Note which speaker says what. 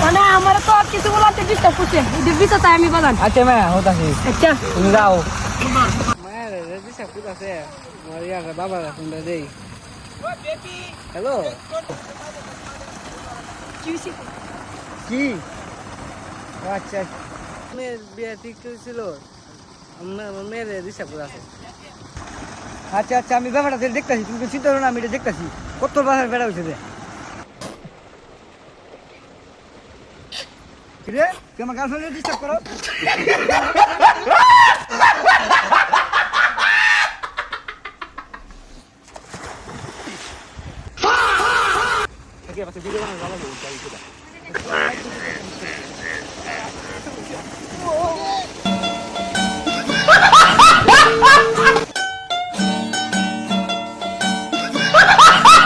Speaker 1: মানে আমার তো কিছু বলাতে ডিস্টার্ব করছে এদের ভিতরে আমি বলান
Speaker 2: আচ্ছা মা হতাছি
Speaker 1: আচ্ছা
Speaker 2: তুমি যাও মায়ের ডিস্টার্ব করতেছে আমার ইয়ার বাবার ফোনটা দেই হ্যালো কি আচ্ছা মেয়ের বিয়ে ঠিক ছিল আমার মেয়ের ডিস্টার্ব করতেছে আচ্ছা আচ্ছা আমি ব্যাপারটা দেখতেছি তুমি চিন্তা করো না আমি এটা দেখতেছি কত বাসার বেড়া হয়েছে রে কিরে তুই আমার গার্লফ্রেন্ডে ডিস্টার্ব করো ভিডিও বানানো ভালো